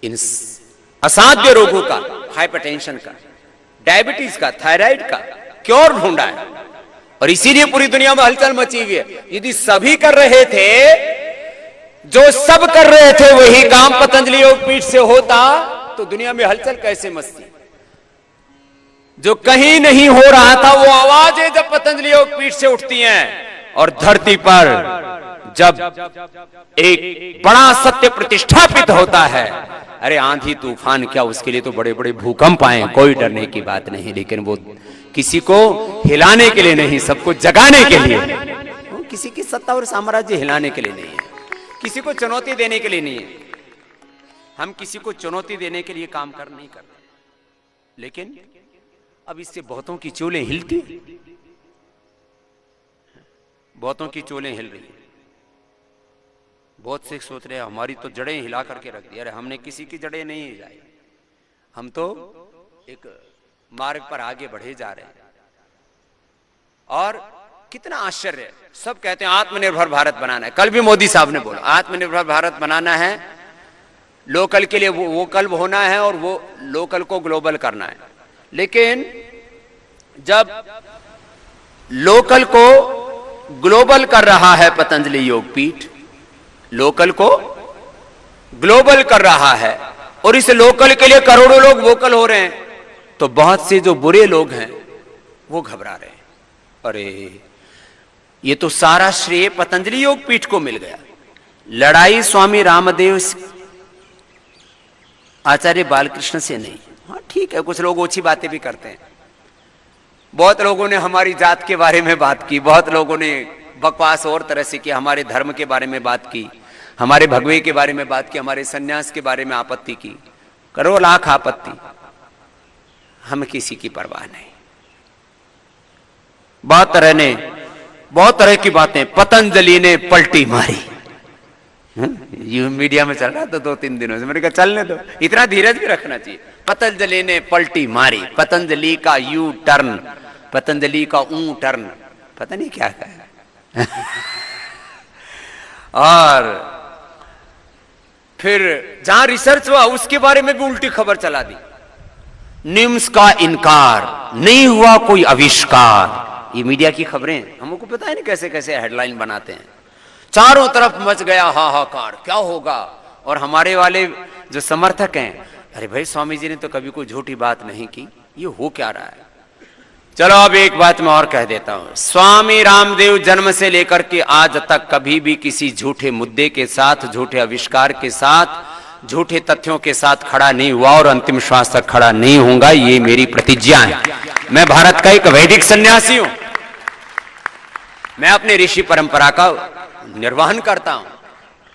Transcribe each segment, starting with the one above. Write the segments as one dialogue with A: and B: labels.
A: इन असाध्य रोगों का, हाइपरटेंशन का, डायबिटीज का, थायराइड का क्योर ढूंढा है और इसीलिए पूरी दुनिया में हलचल मची हुई है। यदि सभी कर रहे थे, जो सब कर रहे थे वही काम पतंजलि योगपीठ से होता तो दुनिया में हलचल कैसे मचती। जो कहीं नहीं हो रहा था वो आवाजें जब पतंजलि योगपीठ से उठती हैं और धरती पर जब एक बड़ा सत्य प्रतिष्ठापित होता है, अरे आंधी तूफान क्या, उसके लिए तो बड़े बड़े भूकंप आए, कोई डरने की बात नहीं, लेकिन वो किसी को हिलाने के लिए नहीं, सबको जगाने के लिए। वो किसी की सत्ता और साम्राज्य हिलाने के लिए नहीं है, किसी को चुनौती देने के लिए नहीं है। हम किसी को चुनौती देने के लिए काम कर नहीं करते, लेकिन अब इससे बहुतों की चोलें हिलती, बहुतों की चोलें हिल रही। बहुत से सोच रहे हैं हमारी तो जड़ें हिला करके रख दी। अरे हमने किसी की जड़ें नहीं हिलाई, हम तो एक मार्ग पर आगे बढ़े जा रहे हैं। और कितना आश्चर्य है, सब कहते हैं आत्मनिर्भर भारत बनाना है। कल भी मोदी साहब ने बोला आत्मनिर्भर भारत बनाना है, लोकल के लिए वोकल होना है और वो लोकल को ग्लोबल करना है। लेकिन जब लोकल को ग्लोबल कर रहा है पतंजलि योगपीठ, लोकल को ग्लोबल कर रहा है और इस लोकल के लिए करोड़ों लोग वोकल हो रहे हैं, तो बहुत से जो बुरे लोग हैं वो घबरा रहे हैं। अरे ये तो सारा श्रेय पतंजलि योगपीठ को मिल गया। लड़ाई स्वामी रामदेव आचार्य बालकृष्ण से नहीं। हाँ ठीक है, कुछ लोग ओछी बातें भी करते हैं। बहुत लोगों ने हमारी जात के बारे में बात की, बहुत लोगों ने बकवास और तरह से की, हमारे धर्म के बारे में बात की, हमारे भगवे के बारे में बात की, हमारे सन्यास के बारे में आपत्ति की, करो लाख आपत्ति, हम किसी की परवाह नहीं। बहुत तरह की बातें पतंजलि ने पलटी मारी। ये मीडिया में चल रहा था 2-3 दिनों से, मैंने कहा चलने दो, इतना धीरज भी रखना चाहिए। पतंजलि ने पलटी मारी, पतंजलि का यू टर्न, पतंजलि का ऊ टर्न, पता नहीं क्या है। और फिर जहां रिसर्च हुआ उसके बारे में भी उल्टी खबर चला दी। निम्स का इनकार, नहीं हुआ कोई आविष्कार। ये मीडिया की खबरें, हमको पता है नहीं कैसे कैसे हेडलाइन बनाते हैं। चारों तरफ मच गया हाहाकार, क्या होगा। और हमारे वाले जो समर्थक हैं, अरे भाई स्वामी जी ने तो कभी कोई झूठी बात नहीं की, ये हो क्या रहा है। चलो अब एक बात मैं और कह देता हूं, स्वामी रामदेव जन्म से लेकर के आज तक कभी भी किसी झूठे मुद्दे के साथ, झूठे आविष्कार के साथ, झूठे तथ्यों के साथ खड़ा नहीं हुआ और अंतिम श्वास तक खड़ा नहीं होऊंगा, ये मेरी प्रतिज्ञा है। मैं भारत का एक वैदिक सन्यासी हूं, मैं अपने ऋषि परंपरा का निर्वहन करता हूं,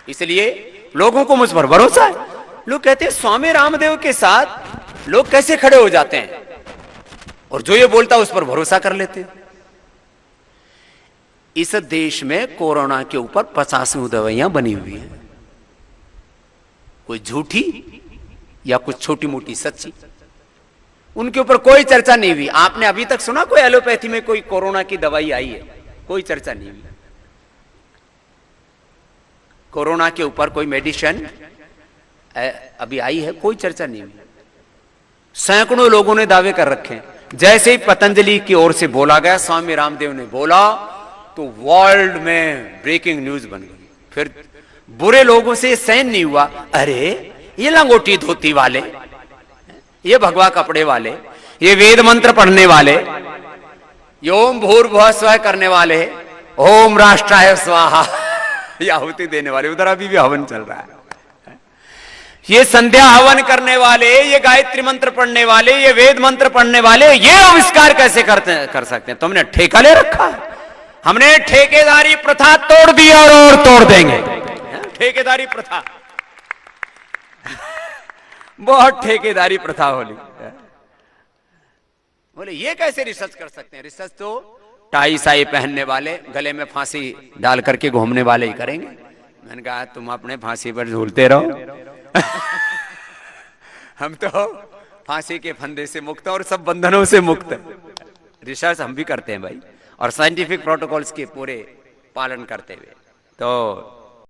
A: इसलिए लोगों को मुझ पर भरोसा है। लोग कहते हैं स्वामी रामदेव के साथ लोग कैसे खड़े हो जाते हैं, और जो ये बोलता है उस पर भरोसा कर लेते हैं। इस देश में कोरोना के ऊपर 50 दवाइयां बनी हुई हैं, कोई झूठी या कुछ छोटी मोटी सच्ची, उनके ऊपर कोई चर्चा नहीं हुई। आपने अभी तक सुना कोई एलोपैथी में कोई कोरोना की दवाई आई है? कोई चर्चा नहीं हुई। कोरोना के ऊपर कोई मेडिसिन अभी आई है? कोई चर्चा नहीं हुई। सैकड़ों लोगों ने दावे कर रखे हैं। जैसे ही पतंजलि की ओर से बोला गया, स्वामी रामदेव ने बोला, तो वर्ल्ड में ब्रेकिंग न्यूज बन गई। फिर बुरे लोगों से सहन नहीं हुआ, अरे ये लंगोटी धोती वाले, ये भगवा कपड़े वाले, ये वेद मंत्र पढ़ने वाले, ये ओम भूर्भुवः स्वः करने वाले, ओम राष्ट्राय स्वाहा ये आहुति देने वाले, उधर अभी भी हवन चल रहा है, ये संध्या हवन करने वाले, ये गायत्री मंत्र पढ़ने वाले, ये वेद मंत्र पढ़ने वाले, ये आविष्कार कैसे कर सकते हैं? तुमने ठेका ले रखा है। हमने ठेकेदारी प्रथा तोड़ दी और तोड़ देंगे। ठेकेदारी प्रथा बहुत ठेकेदारी प्रथा होली। बोले ये कैसे रिसर्च कर सकते हैं? रिसर्च तो टाई साई पहनने वाले, गले में फांसी डाल करके घूमने वाले ही करेंगे। मैंने कहा तुम अपने फांसी पर झूलते रहो हम तो फांसी के फंदे से मुक्त और सब बंधनों से मुक्त। रिसर्च हम भी करते हैं भाई, और साइंटिफिक प्रोटोकॉल्स के पूरे पालन करते हुए। तो